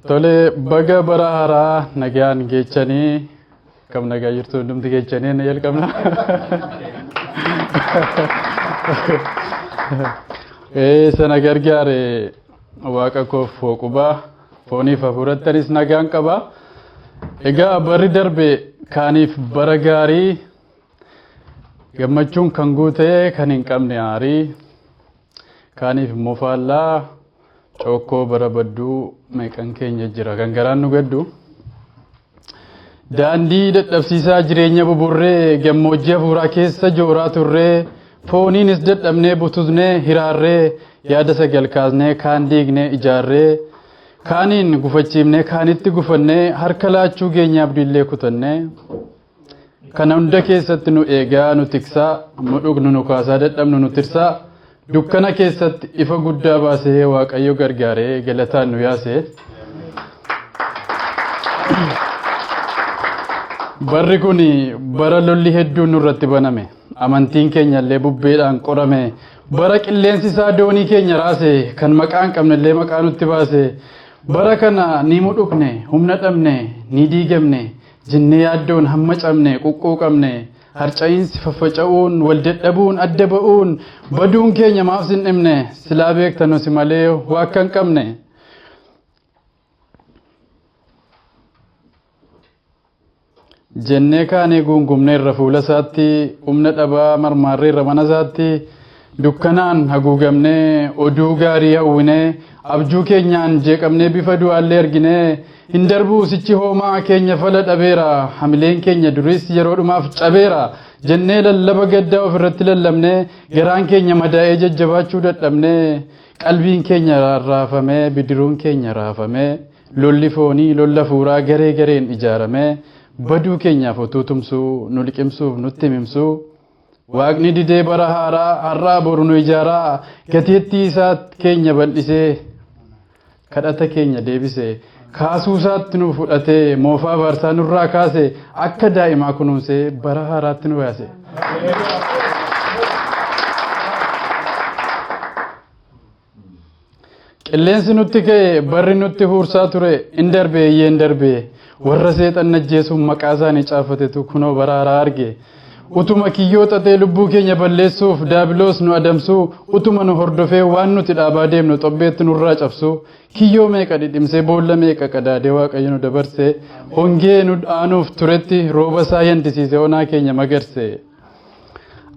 Tole baga bara haaraa nagaan geechanii kam nagaa jirtu hundumti geechanii na jalqabna. Sana gargaare waaqa koof foqubaa fooniif hafuurattanis nagaan qaba. Egaa barri darbe kaaniif bara gaarii gammachuun kan guute kan hin qabne aarii kaaniif immoo faallaa Chokkoo bara badduu meeqan keenya jira kan garaan nu gaddu. Daandii dadhabsiisaa jireenya buburree gammoojjii hafuuraa keessa jooraa turree fooniinis dadhabnee butusnee hiraarree yaada sagal kaasnee kaan diignee ijaarree kaaniin gufachiifnee kaanitti gufannee harka laachuu geenyaa abdiillee kutannee kana hunda keessatti nu eegaa nu tiksaa nu dhugnu nu kaasaa dadhabnu nu tirsaa. Dukkana keessatti ifa guddaa baasee Waaqayyo gargaaree galataan nu yaase. Barri kun bara lolli hedduun nurratti baname. Amantiin keenya illee bubbeedhaan qorame. Bara qilleensi isaa doonii keenya raase kan maqaan qabne illee maqaa nutti baase. Bara kana ni mudhukne, humna dhabne, ni diigamne, jennee yaaddoon hamma cabne, quqquuqamne. Harca'iinsi faffaca'uun wal dadhabuun adda ba'uun baduun keenya maaf sin dhimne silaa beektan nusi malee waa akka hin qabne. Jennee kaanee guungumneerra fuula isaatti humna dhabaa marmaarreerra mana isaatti dukkanaan haguugamnee oduu gaarii hawwinee abjuu keenyaan jeeqamnee bifa du'aallee arginee hin darbuu sichi hoomaa keenya fala dhabeera hamileen keenya duris yeroodhumaaf cabeera jennee lallaba gaddaa ofirratti lallabnee garaan keenya madaa'ee jajjabaachuu dadhabnee qalbiin keenya raafamee bidiruun keenya raafamee lolli foonii lolla fuuraa garee gareen ijaaramee baduu keenyaaf utuu tumsuu nu liqimsuuf nutti himimsuu Waaqni didee bara haaraa har'aa boru nu ijaaraa gateettii isaa keenya bal'isee kadhata keenya deebisee kaasuu isaatti nu fudhatee moofaa baarsaa nurraa kaase akka daa'imaa kunuunsee bara haaraatti nu baase. Qilleensi nutti ka'e barri nutti huursaa ture in darbee iyyee in darbee warra seexan ajjeesuun maqaa isaanii caafatetu kunoo bara haaraa arge. Utuma kiyyoo xaxee lubbuu keenya balleessuuf daabiloos nu adamsuu utuma nu hordofee waan nuti dhaabaa deemnu xobbeetti nurraa cabsuu kiyyoo meeqa dhidhimsee boolla meeqa qadaadee Waaqayyo nu dabarsee hongee nu dhaanuuf turetti rooba isaa yandisiisee onaa keenya magarse.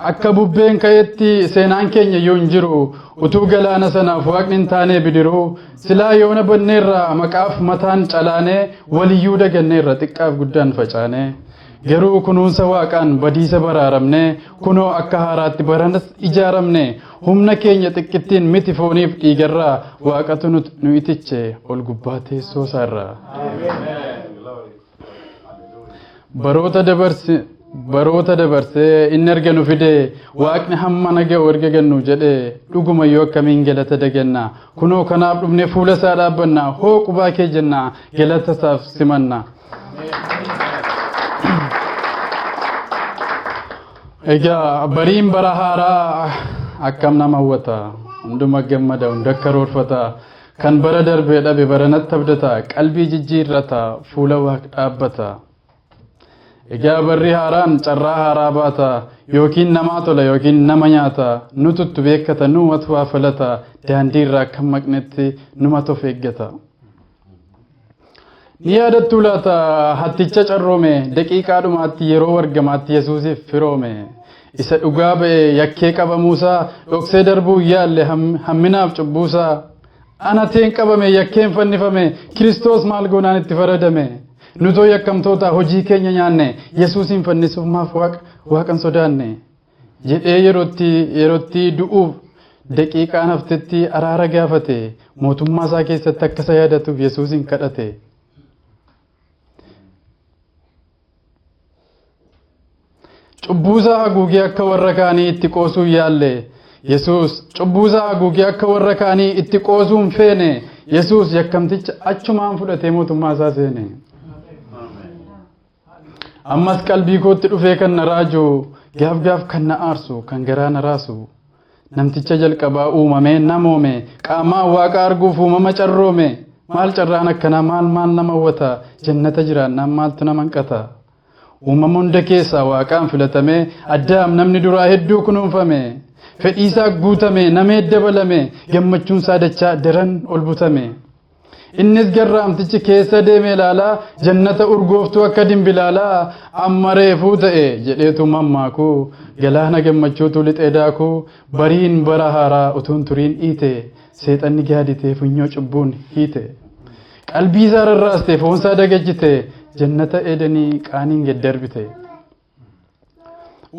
Akka bubbeen ka'etti seenaan keenya yoo hin jiru utuu galaana sanaaf Waaqni hin taanee bidiruu silaa yoona banneerraa maqaaf mataan calaanee waliyyuu daganneerra xiqqaaf guddaan facaanee. Garuu kunuunsa Waaqaan badiisa baraaramnee kunoo akka haaraatti baranas ijaaramne humna keenya xiqqittiin miti fooniif dhiigarraa Waaqatu nu itiche ol gubbaa teessoo isaarraa. Baroota dabarsee inni erga nu fidee Waaqni hamma naga'u erga gannu jedhee dhuguma yoo akkamiin galata daganna kunoo kanaaf dhufne fuula isaa dhaabbanna hoo qubaa kee jenna galata isaaf simanna. Egaa bariin bara haaraa akkam nama hawwata hunduma gammada hunda karoorfata kan bara darbee dhabe baranatti abdata qalbii jijjiirrata fuula Waaqa dhaabbata. Egaa barri haaraan carraa haaraa baata yookiin namaa tola yookiin nama nyaata nututtu beekkata numatu waa falata daandii irraa akka maqnetti numatu of eeggata. Ni yaadattuu laata hatticha carroome daqiiqaa dhumaatti yeroo wargamaatti Yesuusiif firoome isa dhugaa ba'e yakkee qabamuusaa dhoksee darbuu yaalle hamminaaf cubbuusaa anateen qabame yakkeen fannifame Kiristoos maal goonaan itti faradame nutoo yakkamtoota hojii keenya nyaanne Yesuusin fannisuuf maaf waaqan sodaanne jedhee yerootti du'uuf daqiiqaan haftetti araara gaafate mootummaa isaa keessatti akka isa yaadatuuf Yesuusin kadhate. Cubbuusaa haguugee akka warra kaanii itti qoosuu yaalle Yesuus cubbuusaa haguugee akka warra kaanii itti qoosuun feene Yesuus yakkamticha achumaan fudhatee mootummaa isaa seene. Ammas qalbii kootti dhufee kan na raaju gaaf kan na aarsu kan garaa na raasu namticha jalqabaa uumamee namoome qaamaan Waaqa arguuf uumama carroome maal carraan akkana maal nama wata jannata jiraannaan maaltu nama hanqata uumama hunda keessaa waaqaan filatame addaam namni duraa hedduu kunuunfame fedhiisaa guutame namee dabalame gammachuun isaa dachaa daran ol butame innis garraamtichi keessa deeme ilaalaa jannata urgooftuu akka dimbilaalaa amma reefuu ta'e jedheetu mammaaku galaana gammachuutu lixee daaku bariin bara haaraa utuun turiin hiite seexanni gaaditee funyoo cubbuun hiite qalbii isaa rarraaste foonsaa dagajjite jannata eedanii qaaniin geddarbite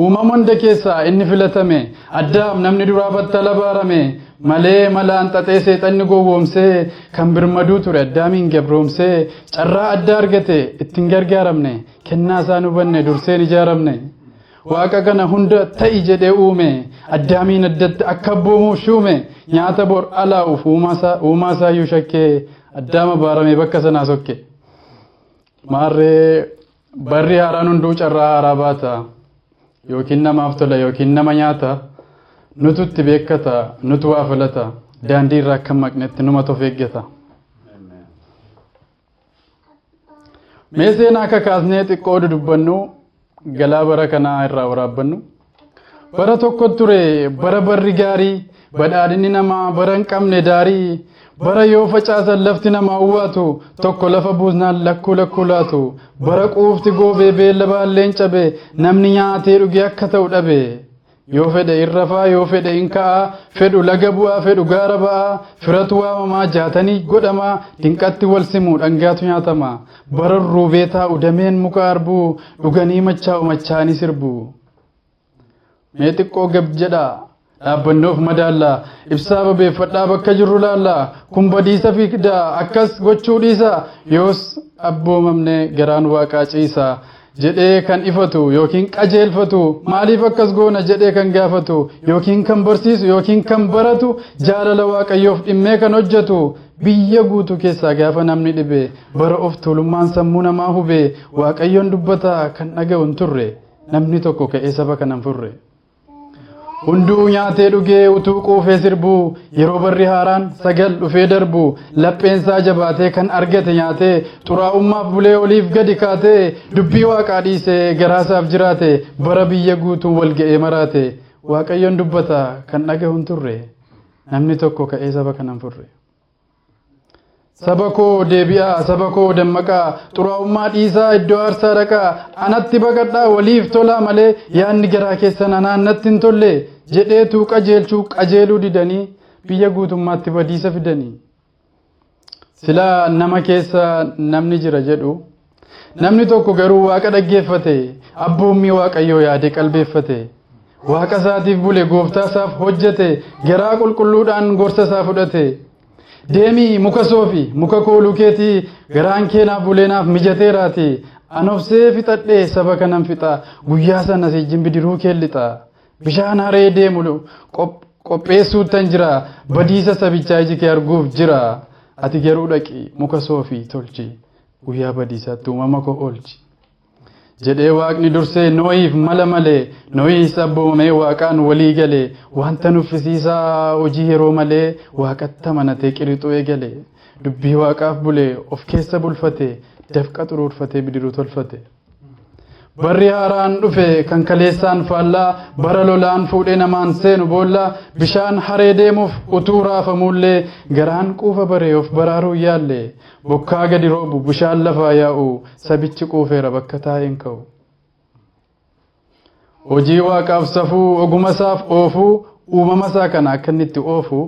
uumama hunda keessaa inni filatame addaam namni duraa battala baarame malee malaan xaxee seexanni gowwoomsee kan birmaduu ture addaamiin gabroomsee carraa adda argate ittiin gargaaramne kennaa isaan hubanne durseen ijaaramne waaqa kana hunda ta'i jedhee uume addaamiin addatti akka abboomuuf shuume nyaata bor alaa'uuf uumaa isaayyuu shakkee addaama baarame bakka sanaa sokke maarree barri haaraan hunduu carraa haaraa baata yookiin namaaf tola yookiin nama nyaata nututti beekata nutu waa filata daandii irraa akka maqnetti numa of eeggata mee seenaa akka kaasnee xiqqoo dudubbannu galaa bara kanaa irraa waraabbannu bara tokko ture bara barri gaarii badhaadhinni namaa bara hin qabne daarii bara yoo facaasan lafti namaa uwwaatu tokko lafa buusnaan lakkuu laatu bara quufti goobee beella baalleen cabe namni nyaatee dhugee akka ta'u dhabe yoo fedhe irrafaa yoo fedhe in ka'aa fedhu laga bu'aa fedhu gaara ba'aa firatu waamamaa jaatanii godhamaa dinqatti wal simuu dhangaatu nyaatama bara ruubee taa'u dameen muka arbuu dhuganii machaa'u machaanii sirbu mee xiqqoo gab jedhaa dhaabbannoof madaallaa ibsaa babeeffadhaa bakka jirru laallaa kun badiisa fiigdaa akkas gochuu dhiisa yoos abboomamne garaan waaqaa ciisa jedhee kan ifatu yookiin qajeelfatu maaliif akkas goona jedhee kan gaafatu yookiin kan barsiisu yookiin kan baratu jaalala waaqayyoof dhimmee kan hojjetu biyya guutuu keessaa gaafa namni dhibe bara of tuulummaan sammuu namaa hube waaqayyoon dubbata kan dhaga'u hin turre namni tokko ka'ee saba kanan furre hunduu nyaatee dhugee utuu quufee sirbuu yeroo barri haaraan sagal dhufee darbu lapheensaa jabaatee kan argate nyaatee xuraa'ummaaf bulee oliif gadi kaatee dubbii waaqaa dhiisee garaasaaf jiraate bara biyya guutuu wal ga'ee maraate waaqayyoon dubbata kan dhaga'u hin turre namni tokko ka'ee saba kanan furre saba koo deebi'aa saba koo dammaqaa xuraa'ummaa dhiisaa iddoo aarsaa dhaqaa anatti baqadhaa waliif tolaa malee yaadni garaa keessan anaan natti hin tolle jedheetu qajeelchuu qajeeluu didanii biyya guutummaatti badiisa fidanii silaa nama keessa namni jira jedhu namni tokko garuu waaqa dhaggeeffate abboommii waaqayyoo yaade qalbeeffate waaqa isaatiif bule gooftaa isaaf hojjete garaa qulqulluudhaan gorsa isaa fudhate deemii muka soofi muka kooluu keetii garaan keenaaf buleenaaf mijateeraati anobsee fixadhee saba kanan fixa guyyaa sana sijjin bidiruu keellixa bishaan haree deemu qopheessuutan jira badiisa sabichaa iji kee arguuf jira ati garuu dhaqi muka soofi tolchi guyyaa badiisaatti uumama koo oolchi jedhee waaqni dursee nooyiif mala malee nooyis abboomamee waaqaan walii galee wanta nuffisiisaa hojii yeroo malee waaqatti amanatee qirixuu eegale dubbii waaqaaf bulee of keessa bulfate dafqa xuruurfatee bidiruu tolfate barri haaraan dhufe kan kaleessaan faallaa bara lolaan fuudhee namaan seenu boolla bishaan haree deemuuf utuu raafamullee garaan quufa baree of baraaruu yaalle bokkaa gadi roobu bishaan lafaa yaa'u sabichi quufeera bakka taa'een ka'u hojii waaqaaf safuu oguma isaaf oofuu uumama isaa kana akka inni itti oofu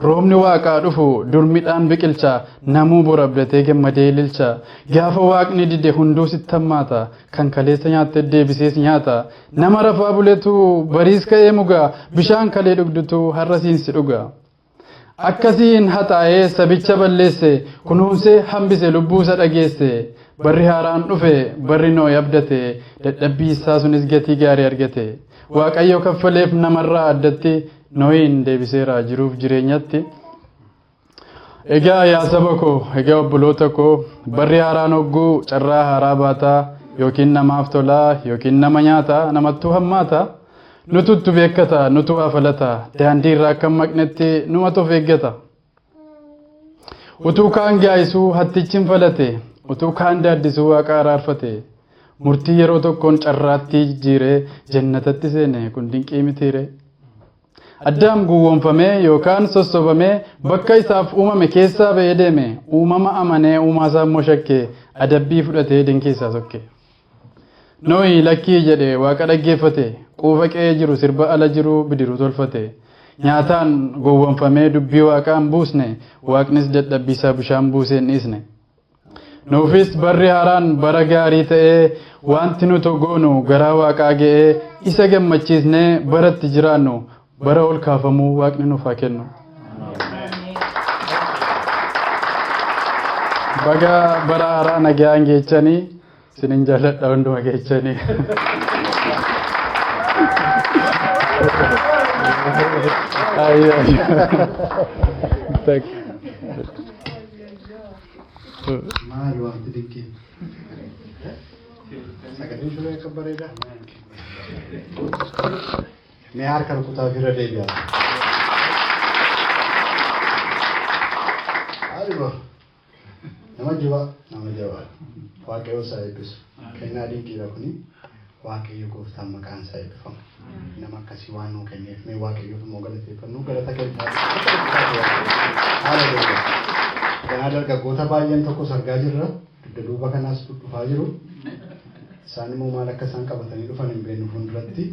roobni waaqaa dhufu dur midhaan biqilcha namuu bor abdatee gammadee ililcha gaafa waaqni dide hunduu sitti hammaata kan kaleessa nyaatte deebisees nyaata nama rafaa buletu bariis ka'ee mugaa bishaan kalee dhugdutu har'a siinsi dhuga akkasiin haxaa'ee sabicha balleesse kunuunsee hambise lubbuu isa dhageesse barri haaraan dhufe barri nooyi abdate dadhabbii isaa sunis gatii gaarii argate waaqayyo kaffaleef namarraa addatti nooyin deebiseera jiruuf jireenyatti egaa yaa saba koo egaa obboloota koo barri haaraan hogguu carraa haaraa baataa yookiin namaaf tolaa yookiin nama nyaataa namattuu hammaata nututtu beekkata nutu afalata daandii irraa akka maqnetti numatu of eeggata utuu kaan gaayisuu hattichin falate utuu kaan daaddisuu waaqa araarfate murtii yeroo tokkoon carraattii jijjiiree jannatatti seene kun dinqii mitiire. Addaam gowwoomfamee yookaan sossobamee bakka isaaf uumame keessaa ba'ee deeme uumama amanee uumaasaa immoo shakkee adabbii fudhatee dinqii isaa sokke. Nooyi lakkii jedhe waaqa dhaggeeffate quufa qe'ee jiru sirba ala jiru bidiruu tolfate. Nyaataan gowwoomfamee dubbii waaqaan buusne waaqnis dadhabbiisaa bishaan buusee hin dhiisne. Nuufis barri haaraan bara gaarii ta'ee wanti nuti goonu garaa waaqaa ga'ee isa gammachiisnee baratti jiraannu bara ol kaafamuu waaqni nuuf haa kennu. Baga bara haaraa nagaan geechanii sinin jaalladha hunduma geechanii. Maal wanti dinqii? Sagaleen shuree akka bareedaa. Mee harka rukutaa bira deebi'aa. Haaluma nama jabaa waaqayyo isaa eebbisu. Kennaa dinqiidha kuni waaqayyo gooftaan maqaan isaa eebbifamu. Nama akkasii waan nuu kenneef mee waaqayyootu immoo galateeffannu galata kenna. Haaluma. Kanaa dargaggoota baay'een tokkos argaa jirra. Duuba kanaas dhufaa jiru. Isaan immoo maal akka isaan qabatanii dhufan hin beeknu fuulduratti.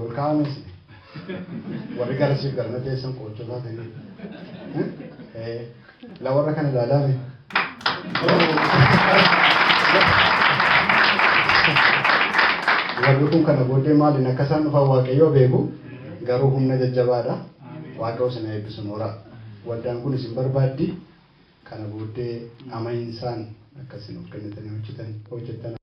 Ol kaa'ames warri garasiif garana teessan qoochoo taatanii. Lawarra kana ilaalame. Warri kun kana booddee maaliin akka isaan dhufan waaqayyoo beeku garuu humna jajjabaadha. Waaqayyo isin eebbisu mooraa. Waldaan kun isin barbaaddi kana booddee amaniinsaan akkasiin of kennitanii hojjetan.